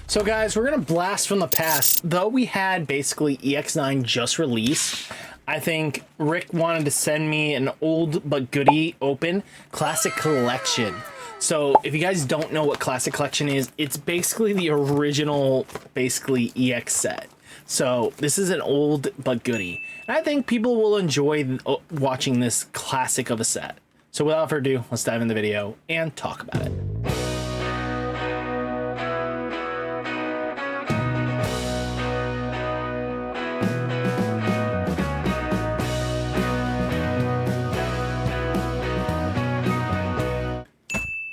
So guys, we're gonna blast from the past. Though we had basically EX9 just released, I think Rick wanted to send me an old but goodie open Classic Collection. So if you guys don't know what Classic Collection is, it's basically the original, EX set. So this is an old but goodie. And I think people will enjoy watching this classic of a set. So without further ado, let's dive in the video and talk about it.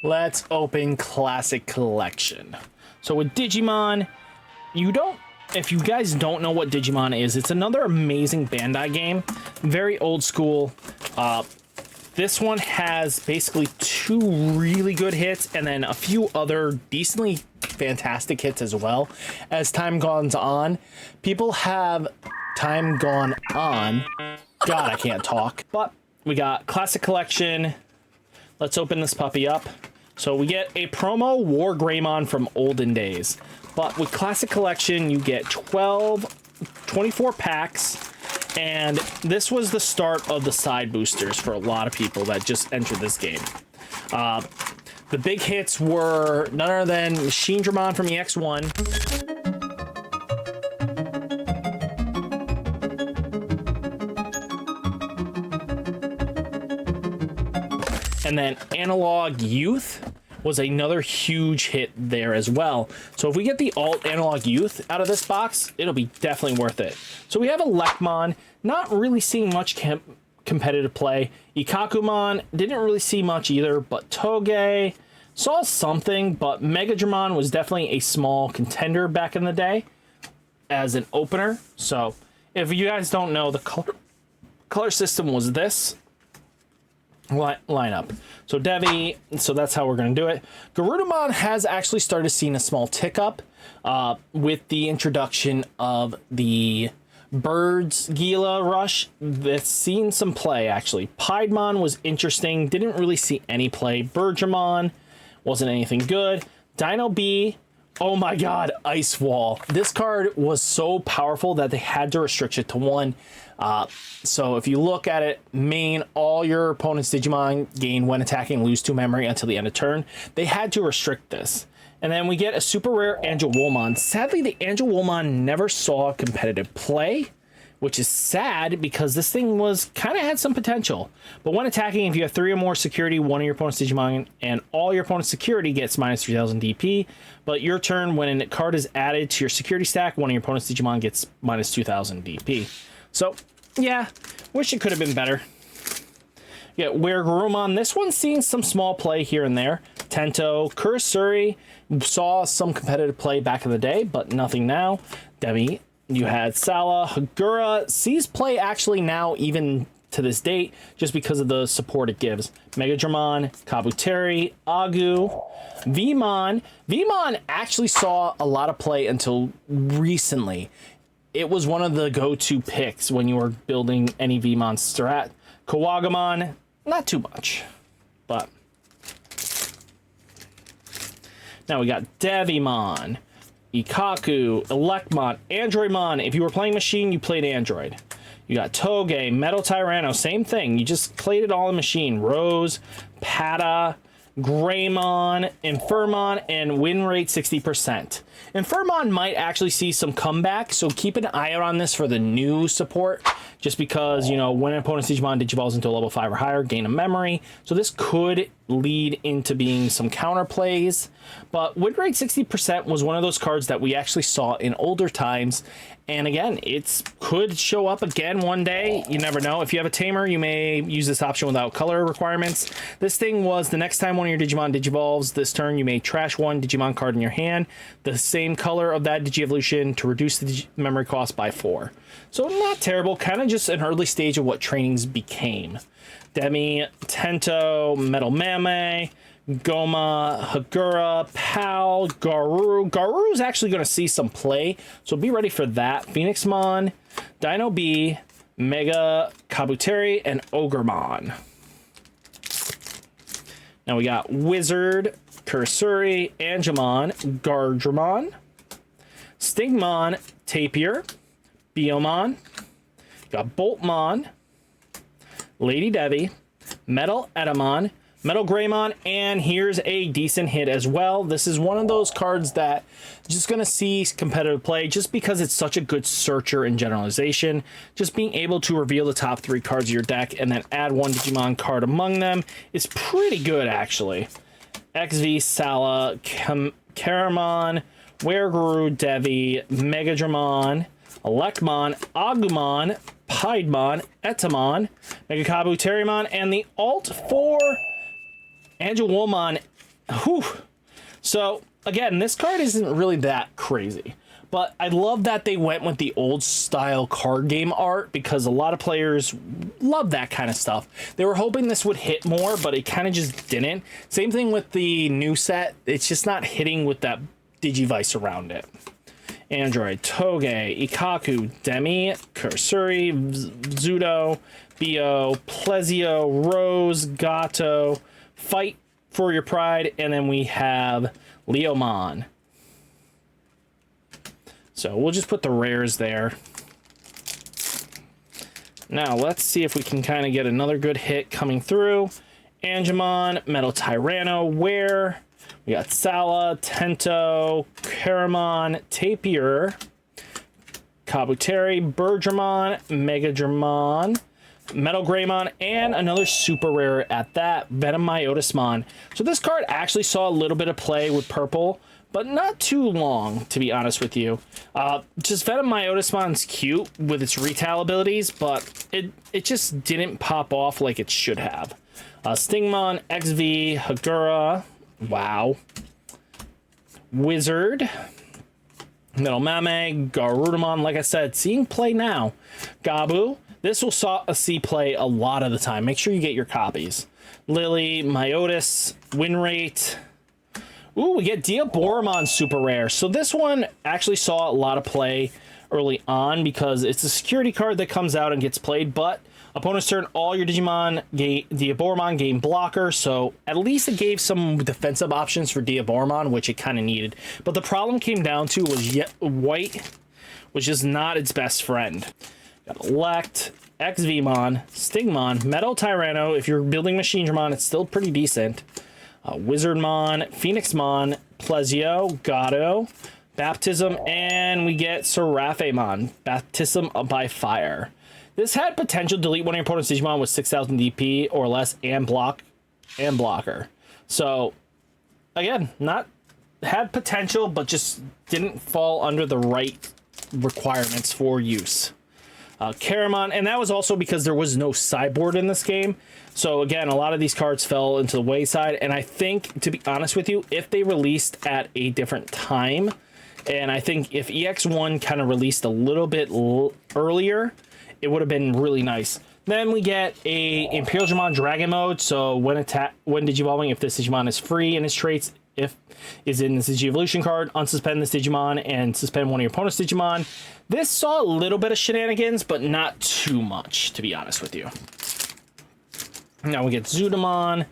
Let's open Classic Collection. So with Digimon, if you guys don't know what Digimon is, it's another amazing Bandai game, very old school. This one has basically 2 really good hits and then a few other decently fantastic hits as well. As time goes on, people have God, I can't talk. But we got Classic Collection. Let's open this puppy up. So we get a promo WarGreymon from olden days. But with Classic Collection, you get 24 packs. And this was the start of the side boosters for a lot of people that just entered this game. The big hits were none other than Machinedramon from EX1. And then Analog Youth was another huge hit there as well. So if we get the alt Analog Youth out of this box, it'll be definitely worth it. So we have Agumon, not really seeing much competitive play. Agumon, didn't really see much either, but Toge saw something, but Machinedramon was definitely a small contender back in the day as an opener. So if you guys don't know, the color system was this lineup. So Devi, so that's how we're going to do it. Garudamon has actually started seeing a small tick up with the introduction of the Birds Gila Rush. That's seen some play actually. Piedmon was interesting, didn't really see any play. Birdramon wasn't anything good. Dino B, oh my god, Ice Wall. This card was so powerful that they had to restrict it to 1. So if you look at it, all your opponent's Digimon gain when attacking, lose 2 memory until the end of turn. They had to restrict this. And then we get a super rare Angewomon. Sadly, the Angewomon never saw competitive play, which is sad because this thing had some potential. But when attacking, if you have 3 or more security, one of your opponent's Digimon and all your opponent's security gets minus 3000 DP. But your turn, when a card is added to your security stack, one of your opponent's Digimon gets minus 2000 DP. So, yeah, wish it could have been better. Yeah, WarGreymon, this one's seen some small play here and there. Tento, Kursuri saw some competitive play back in the day, but nothing now. Demi, you had Sala. Hagura sees play actually now, even to this date, just because of the support it gives. Machinedramon, Kabuteri, Agu, Vmon. Vmon actually saw a lot of play until recently. It was one of the go-to picks when you were building any Vmon strat. Kawagamon, not too much, but now we got Devimon, Ikaku, Electmon, Androidmon. If you were playing Machine, you played Android. You got Toge, Metal Tyranno, same thing. You just played it all in Machine. Rose, Pata, Greymon, Infirmon, and win rate 60%. Infirmon might actually see some comeback, so keep an eye out on this for the new support, just because, you know, when an opponent's Digimon digivolves into a level 5 or higher, gain a memory. So this could lead into being some counter plays. But win rate 60% was one of those cards that we actually saw in older times. And again, it could show up again one day. You never know. If you have a tamer, you may use this option without color requirements. This thing was the next time one of your Digimon digivolves this turn, you may trash 1 Digimon card in your hand, the same color of that Digievolution, to reduce the memory cost by 4. So not terrible, kind of just an early stage of what trainings became. Demi, Tento, Metal Mame, Goma, Hagura, Pal, Garu. Garu's actually going to see some play, so be ready for that. Phoenixmon, Dino B, Mega, Kabuteri, and Ogremon. Now we got Wizard, Kursuri, Angewomon, Gardramon, Stingmon, Tapir, Biomon, got Boltmon, Lady Devi, Metal Edamon, Metal Greymon, and here's a decent hit as well. This is one of those cards that just going to see competitive play just because it's such a good searcher and generalization. Just being able to reveal the top 3 cards of your deck and then add one Digimon card among them is pretty good, actually. XV, Sala, Karamon, WarGreymon, Devi, Megadramon, Elecmon, Agumon, Piedmon, Etamon, Megakabuterimon, and the alt for Angewomon. Whew. So, again, this card isn't really that crazy. But I love that they went with the old style card game art because a lot of players love that kind of stuff. They were hoping this would hit more, but it kind of just didn't. Same thing with the new set. It's just not hitting with that Digivice around it. Android, Toge, Ikaku, Demi, Kursuri, Zudo, Bio, Plezio, Rose, Gato, Fight for Your Pride, and then we have Leomon. So we'll just put the rares there. Now let's see if we can kind of get another good hit coming through. Angewomon, Metal Tyranno, Where? We got Sala, Tento, Karamon, Tapir, Kabuteri, Birdramon, Megadramon, Metal Greymon, and another super rare at that, RideMyAvatar. So this card actually saw a little bit of play with purple, but not too long, to be honest with you. Just RideMyAvatar's cute with its retail abilities, but it just didn't pop off like it should have. Stingmon, XV, Hagura, wow. Wizard, Metal Mame, Garudamon, like I said, seeing play now. Gabu, this will see play a lot of the time. Make sure you get your copies. Lily, Myotis, win rate. Ooh, we get Diaboromon super rare. So this one actually saw a lot of play early on because it's a security card that comes out and gets played, but opponents turn all your Digimon Diaboromon gain blocker, so at least it gave some defensive options for Diaboromon, which it kind of needed. But the problem came down to was white was just not its best friend. Got Elect, XVmon, Stingmon, Metal Tyranno. If you're building Machinedramon, it's still pretty decent. Wizardmon, Phoenixmon, Plezio, Gato, Baptism, and we get Seraphimon, Baptism by Fire. This had potential to delete one of your opponent's Digimon with 6,000 DP or less and blocker. So, again, not had potential, but just didn't fall under the right requirements for use. Karamon, and that was also because there was no sideboard in this game. So again, a lot of these cards fell into the wayside, and I think, to be honest with you, if they released at a different time, and I think if EX1 kind of released a little bit earlier, it would have been really nice. Then we get a Imperial Digimon Dragon mode, so when Digivolving, if this Digimon is free in its traits, if is in this Digivolution card, unsuspend this Digimon and suspend one of your opponent's Digimon. This saw a little bit of shenanigans, but not too much, to be honest with you. Now we get Zudamon,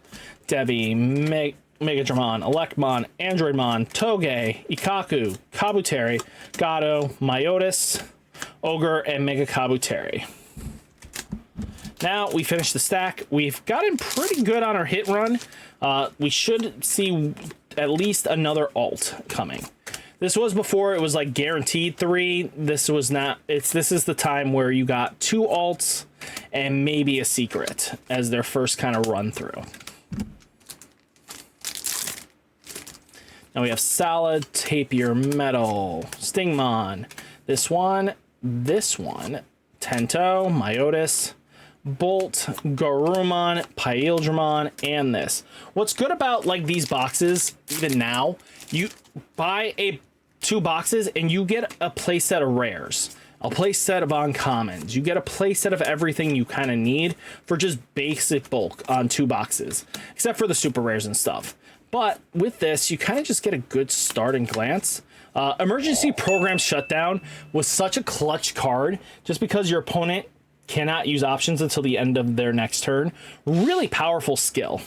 Devi, Megadramon, Elecmon, Androidmon, Toge, Ikaku, Kabuteri, Gato, Myotis, Ogre, and Mega Kabuteri. Now we finished the stack. We've gotten pretty good on our hit run. We should see at least another alt coming. This was before it was like guaranteed 3. This was not. This is the time where you got 2 alts and maybe a secret as their first kind of run through. Now we have Salad, Tapir, Metal, Stingmon, this one, Tento, Myotis, Bolt, Garurumon, Paildramon, and this. What's good about like these boxes, even now, you buy 2 boxes and you get a playset of rares, a playset of uncommons. You get a playset of everything you kind of need for just basic bulk on 2 boxes, except for the super rares and stuff. But with this, you kind of just get a good start and glance. Emergency Program Shutdown was such a clutch card just because your opponent cannot use options until the end of their next turn. Really powerful skill.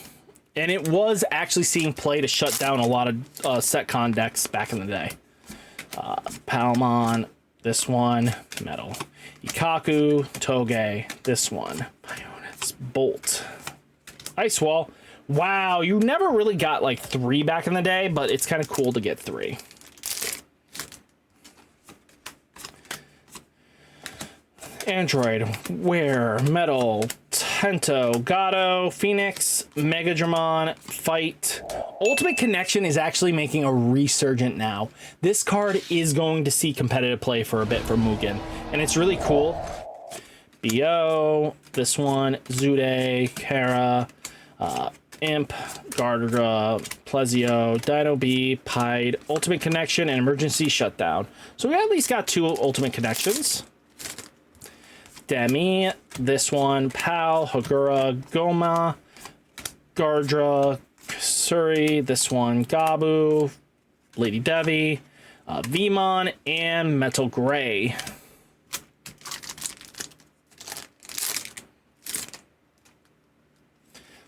And it was actually seeing play to shut down a lot of Setcon decks back in the day. Palmon, this one, metal. Ikaku, Toge, this one. Bionets, Bolt. Ice Wall. Wow, you never really got like 3 back in the day, but it's kind of cool to get 3. Android, Wear, Metal, Tento, Gato, Phoenix, Megadramon, Fight. Ultimate Connection is actually making a resurgent now. This card is going to see competitive play for a bit for Mugen, and it's really cool. BO, this one, Zude, Kara, Imp, Gardra, Plezio, Dino B, Pied, Ultimate Connection, and Emergency Shutdown. So we at least got 2 Ultimate Connections. Demi, this one, Pal, Hagura, Goma, Gardra, Suri, this one, Gabu, Lady Devi, Vmon, and Metal Gray.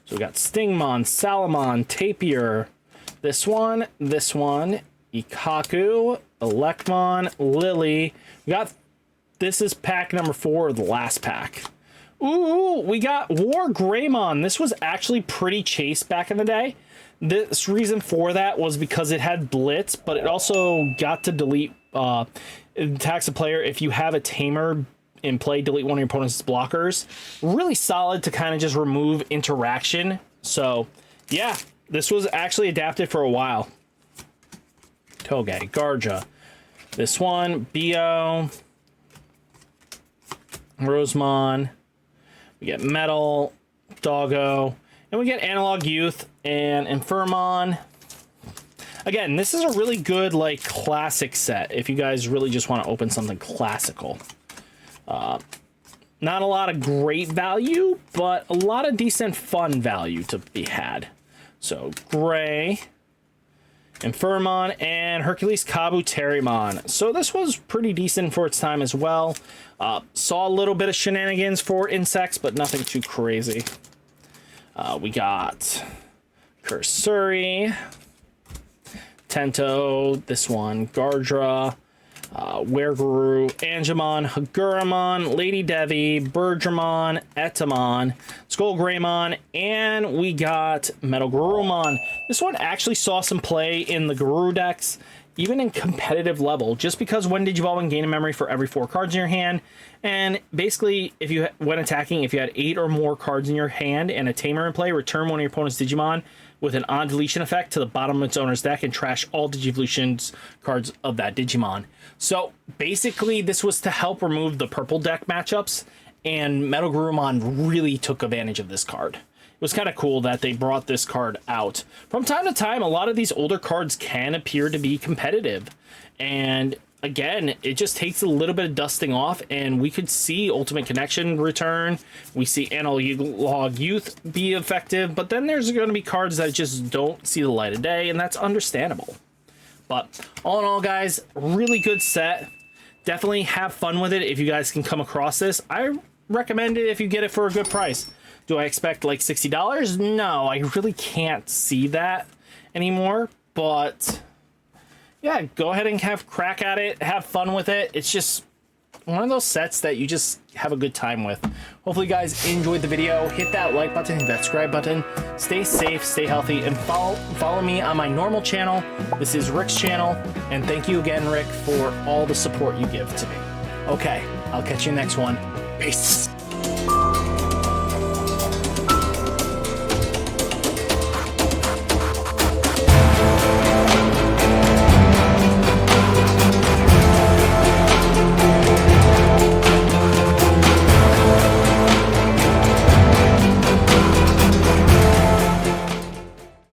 So we got Stingmon, Salamon, Tapir, this one, Ikaku, Elecmon, Lily. We got, this is pack number 4 of the last pack. Ooh, we got WarGreymon. This was actually pretty chased back in the day. This reason for that was because it had Blitz, but it also got to delete, attacks a player if you have a Tamer in play, delete one of your opponent's blockers. Really solid to kind of just remove interaction. So, yeah, this was actually adapted for a while. Toge, Garja, this one, Bio, Rosemon, we get Metal, Doggo, and we get Analog Youth and Infirmon. Again, this is a really good, like, classic set if you guys really just want to open something classical. Not a lot of great value, but a lot of decent fun value to be had. So, Gray, Infirmon, and Hercules Kabuterimon. So this was pretty decent for its time as well. Saw a little bit of shenanigans for insects, but nothing too crazy. We got Kursuri, Tento, this one, Gardra, Wereguru, Angewomon, Haguramon, Lady Devi, Birdramon, Etamon, Skullgreymon, and we got Metal Garurumon. This one actually saw some play in the Guru decks, even in competitive level, just because when Digivolve and gain a memory for every 4 cards in your hand, and basically, if you, when attacking, if you had 8 or more cards in your hand and a Tamer in play, return one of your opponent's Digimon with an on deletion effect to the bottom of its owner's deck and trash all Digivolutions cards of that Digimon. So basically, this was to help remove the purple deck matchups, and Metal Garurumon really took advantage of this card. It was kind of cool that they brought this card out. From time to time, a lot of these older cards can appear to be competitive. And again, it just takes a little bit of dusting off, and we could see Ultimate Connection return. We see Analog Youth be effective, but then there's going to be cards that just don't see the light of day, and that's understandable. But all in all, guys, really good set. Definitely have fun with it if you guys can come across this. I recommend it if you get it for a good price. Do I expect like $60? No, I really can't see that anymore, but yeah, go ahead and have a crack at it, have fun with it. It's just one of those sets that you just have a good time with. Hopefully you guys enjoyed the video. Hit that like button, hit that subscribe button. Stay safe, stay healthy, and follow me on my normal channel. This is Rick's channel, and thank you again, Rick, for all the support you give to me. Okay, I'll catch you next one. Peace.